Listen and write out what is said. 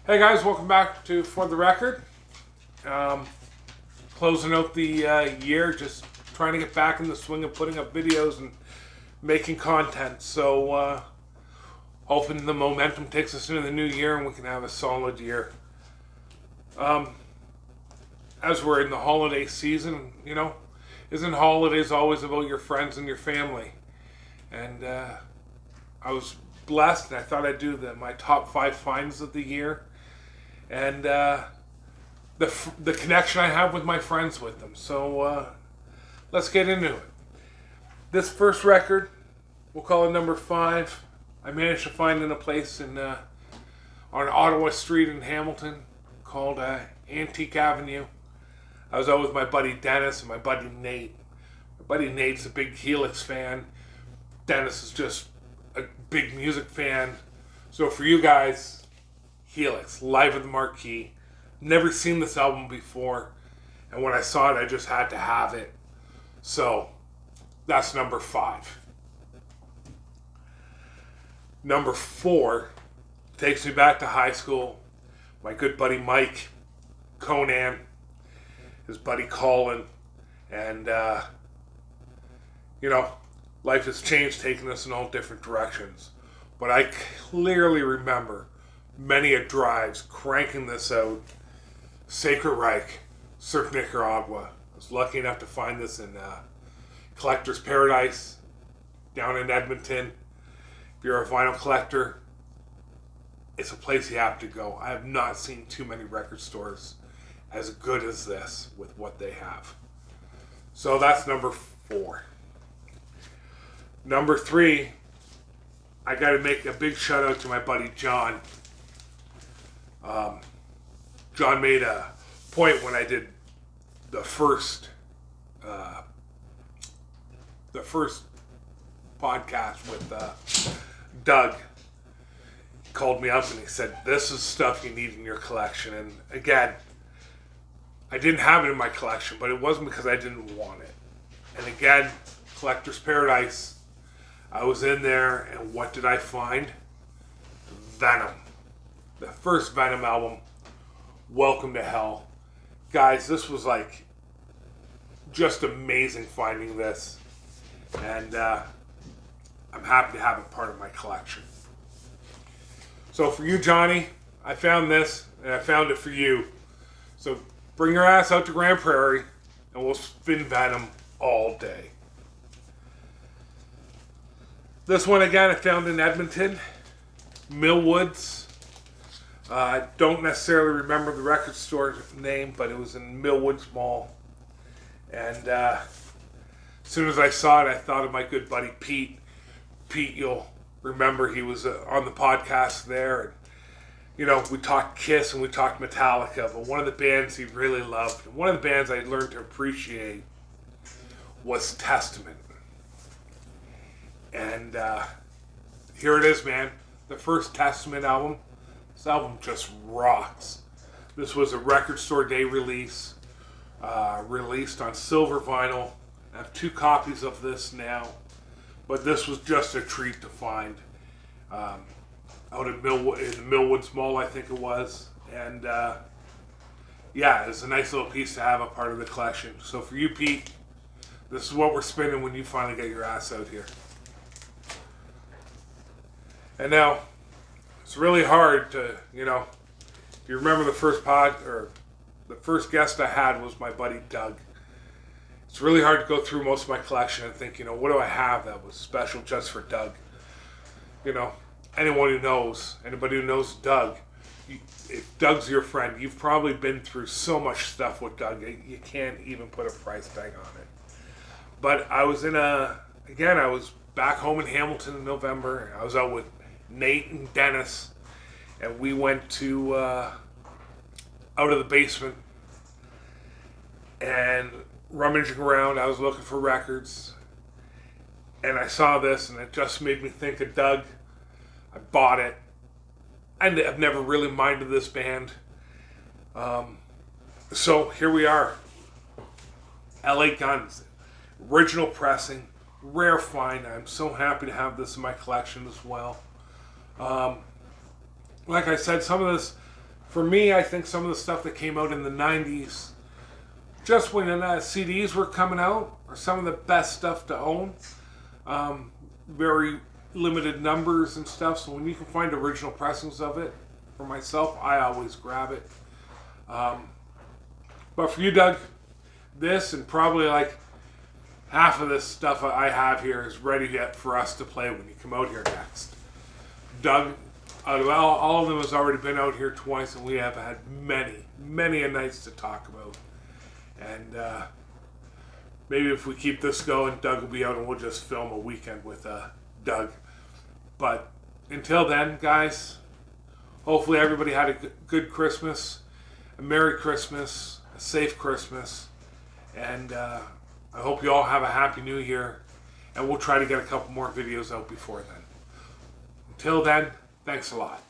Hey guys, welcome back to For the Record. Closing out the year, just trying to get back in the swing of putting up videos and making content. So, hoping the momentum takes us into the new year and we can have a solid year. As we're in the holiday season, isn't holidays always about your friends and your family? And I was blessed, and I thought I'd do my top 5 finds of the year, and the connection I have with my friends with them. So let's get into it. This first record, we'll call it number 5. I managed to find in a place on Ottawa Street in Hamilton called Antique Avenue. I was out with my buddy Dennis and my buddy Nate. My buddy Nate's a big Helix fan. Dennis is just a big music fan. So for you guys, Helix, Live at the Marquee. Never seen this album before, and when I saw it, I just had to have it. So that's number 5. Number 4 takes me back to high school. My good buddy Mike, Conan, his buddy Colin, and life has changed, taking us in all different directions. But I clearly remember many a drives cranking this out. Sacred Reich, Surf, Nicaragua. I was lucky enough to find this in Collector's Paradise down in Edmonton. If you're a vinyl collector, it's a place you have to go. I have not seen too many record stores as good as this with what they have. So that's number 4. Number 3, I got to make a big shout out to my buddy John. John made a point when I did the first podcast with Doug. He called me up and he said, "This is stuff you need in your collection." And again, I didn't have it in my collection, but it wasn't because I didn't want it. And again, Collector's Paradise, I was in there, and what did I find? Venom. The first Venom album, Welcome to Hell. Guys, this was like just amazing finding this. And I'm happy to have it part of my collection. So for you, Johnny, I found this, and I found it for you. So bring your ass out to Grand Prairie, and we'll spin Venom all day. This one, again, I found in Edmonton, Millwoods. I don't necessarily remember the record store name, but it was in Millwoods Mall. And as soon as I saw it, I thought of my good buddy Pete. Pete, you'll remember he was on the podcast there. And, we talked Kiss and we talked Metallica, but one of the bands he really loved, and one of the bands I learned to appreciate, was Testament. And here it is, man. The first Testament album. This album just rocks. This was a record store day release. Released on silver vinyl. I have 2 copies of this now. But this was just a treat to find. Out in the Millwoods Mall, I think it was. And it's a nice little piece to have a part of the collection. So for you, Pete, this is what we're spinning when you finally get your ass out here. And now, it's really hard to, if you remember the first guest I had was my buddy Doug. It's really hard to go through most of my collection and think, what do I have that was special just for Doug? Anybody who knows Doug, if Doug's your friend, you've probably been through so much stuff with Doug, you can't even put a price tag on it. But I was I was back home in Hamilton in November. I was out with Nate and Dennis, and we went to out of the basement and rummaging around. I was looking for records, and I saw this, and it just made me think of Doug. I bought it. I've never really minded this band. So here we are. LA Guns, original pressing, rare find. I'm so happy to have this in my collection as well. Like I said, some of this For me, I think some of the stuff that came out in the 90s, just when CDs were coming out, are some of the best stuff to own. Very limited numbers and stuff, so when you can find original pressings of it, for myself, I always grab it. But for you, Doug, this and probably like half of this stuff I have here is ready yet for us to play when you come out here next. Doug, all of them has already been out here twice, and we have had many a nights to talk about. And maybe if we keep this going, Doug will be out and we'll just film a weekend with Doug. But until then, guys, hopefully everybody had a good Christmas, a Merry Christmas, a safe Christmas, and I hope you all have a Happy New Year, and we'll try to get a couple more videos out before then. Until then, thanks a lot.